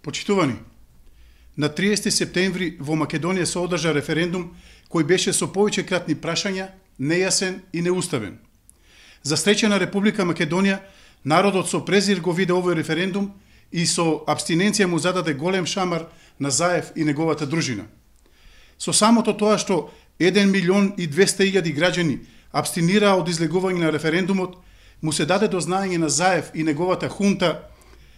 Почитувани, на 30 септември во Македонија се одржа референдум кој беше со повеќекратни прашања, нејасен и неуставен. За среќа на Република Македонија, народот со презир го виде овој референдум и со абстиненција му зададе голем шамар на Заев и неговата дружина. Со самото тоа што 1.200.000 граѓани абстинираа од излегување на референдумот, му се даде до знаење на Заев и неговата хунта,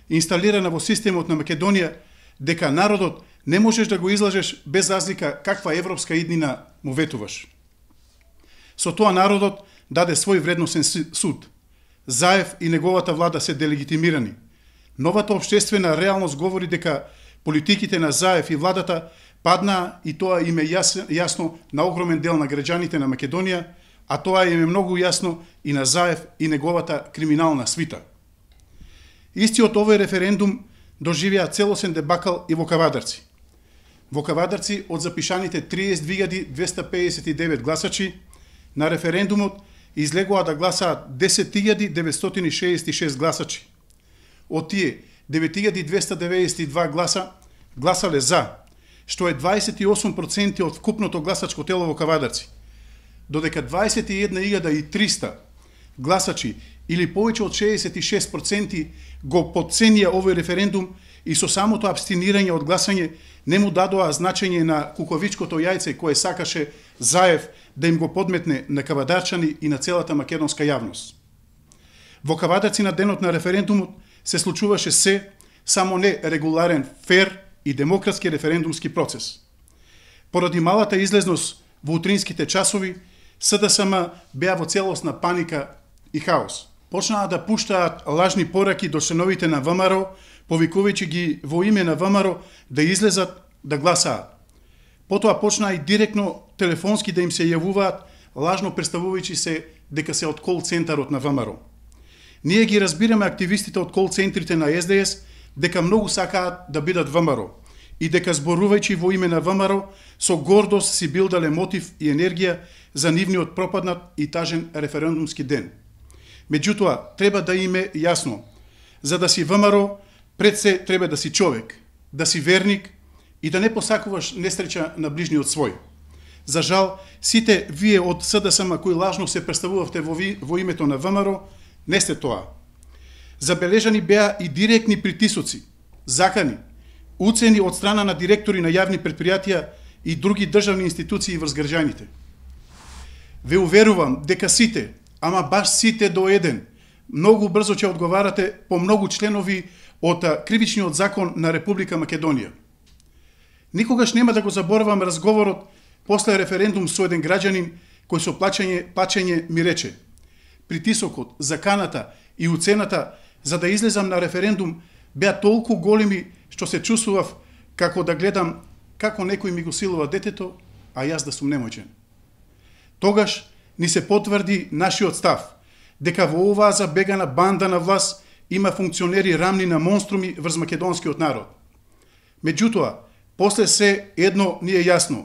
инсталирана во системот на Македонија, дека народот не можеш да го излажеш без разлика каква европска иднина му ветуваш. Со тоа народот даде свој вредносен суд. Заев и неговата влада се делегитимирани. Новата општествена реалност говори дека политиките на Заев и владата паднаа и тоа им е јасно на огромен дел на граѓаните на Македонија, а тоа им е многу јасно и на Заев и неговата криминална свита. Истиот овој референдум доживеа целосен дебакал и во Кавадарци. Во Кавадарци од запишаните 32.259 гласачи на референдумот излегоа да гласаат 10.966 гласачи. Од тие 9.292 гласа гласале за, што е 28% од вкупното гласачко тело во Кавадарци, додека 21.300 гласачи или повеќе од 66% го потценија овој референдум и со самото абстинирање од гласање не му дадоа значење на кукавичкото јајце кое сакаше Заев да им го подметне на кавадарчани и на целата македонска јавност. Во Кавадарци на денот на референдумот се случуваше се, само не регуларен, фер и демократски референдумски процес. Поради малата излезност во утринските часови, СДСМ беа во целосна паника и хаос. Почнаа да пуштаат лажни пораки до членовите на ВМРО, повикувајќи ги во име на ВМРО да излезат да гласаат. Потоа почнаа и директно телефонски да им се јавуваат, лажно представувајќи се дека се од кол центарот на ВМРО. Ние ги разбираме активистите од кол центрите на СДС дека многу сакаат да бидат ВМРО и дека зборувајќи во име на ВМРО со гордост си билдале мотив и енергија за нивниот пропаднат и тажен референдумски ден. Меѓутоа, треба да им е јасно, за да си ВМРО, пред се треба да си човек, да си верник и да не посакуваш несреќа на ближниот свој. За жал, сите вие од СДСМ кои лажно се представувавте во името на ВМРО, не сте тоа. Забележани беа и директни притисоци, закани, уцени од страна на директори на јавни предпријатија и други државни институции врз граѓаните. Ве уверувам дека сите, ама баш сите до еден, многу брзо ќе одговарате по многу членови од кривичниот закон на Република Македонија. Никогаш нема да го заборавам разговорот после референдум со еден граѓанин кој со плачење ми рече: притисокот, заканата и уцената за да излезам на референдум беа толку големи што се чувствував како да гледам како некој ми го силува детето, а јас да сум немоќен. Тогаш ни се потврди нашиот став, дека во оваа забегана банда на власт има функционери рамни на монструми врз македонскиот народ. Меѓутоа, после се едно ни е јасно.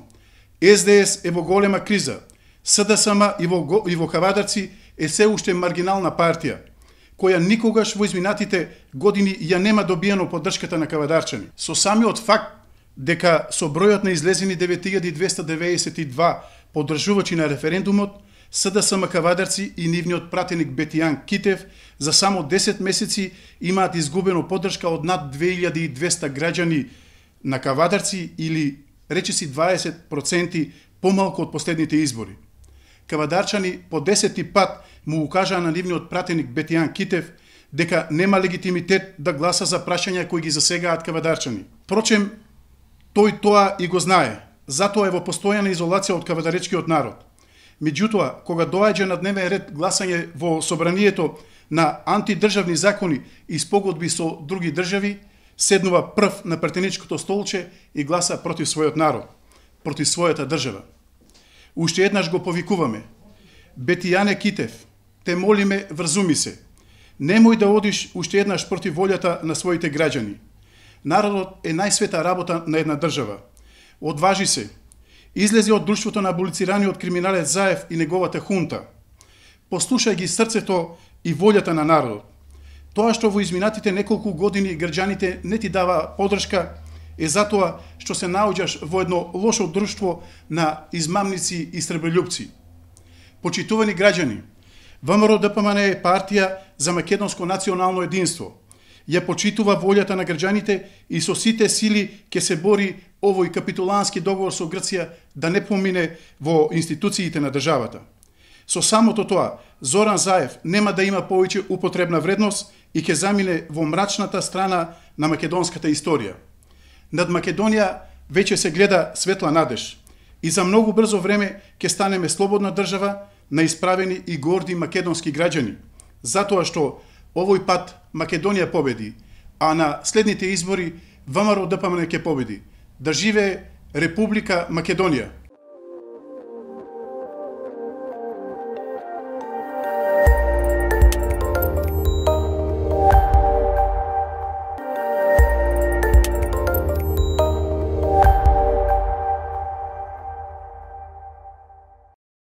СДС е во голема криза, СДСМ и во Кавадарци е се уште маргинална партија, која никогаш во изминатите години ја нема добиено поддршката на кавадарчани. Со самиот факт дека со бројот на излезени 9.292 поддржувачи на референдумот, СДСМ Кавадарци и нивниот пратеник Бетијан Китев за само 10 месеци имаат изгубено поддршка од над 2200 граѓани на Кавадарци или речиси 20% помалку од последните избори. Кавадарчани по 10 пат му укажаа на нивниот пратеник Бетијан Китев дека нема легитимитет да гласа за прашања кои ги засегаат кавадарчани. Впрочем, тој тоа и го знае, затоа е во постојана изолација од кавадаречкиот народ. Меѓутоа, кога доаѓа на дневен ред гласање во собранието на антидржавни закони и спогодби со други држави, седнува прв на претеничкото столче и гласа против својот народ, против својата држава. Уште еднаш го повикуваме: Бетијане Китев, те молиме, врзуми се. Немој да одиш уште еднаш против волјата на своите граѓани. Народот е најсвета работа на една држава. Одважи се. Излези од друштвото на аболицираниот криминалец Заев и неговата хунта. Послушај ги срцето и волјата на народот. Тоа што во изминатите неколку години граѓаните не ти дава подршка е затоа што се наоѓаш во едно лошо друштво на измамници и сребролюбци. Почитувани граѓани, ВМРО ДПМН е партија за македонско национално единство. Ја почитува волјата на граѓаните и со сите сили ќе се бори овој капитулански договор со Грција да не помине во институциите на државата. Со самото тоа, Зоран Заев нема да има повеќе употребна вредност и ќе замине во мрачната страна на македонската историја. Над Македонија веќе се гледа светла надеж и за многу брзо време ќе станеме слободна држава на исправени и горди македонски граѓани, затоа што овој пат Македонија победи, а на следните избори ВМРО ДПМН ќе победи. Да живее Република Македонија!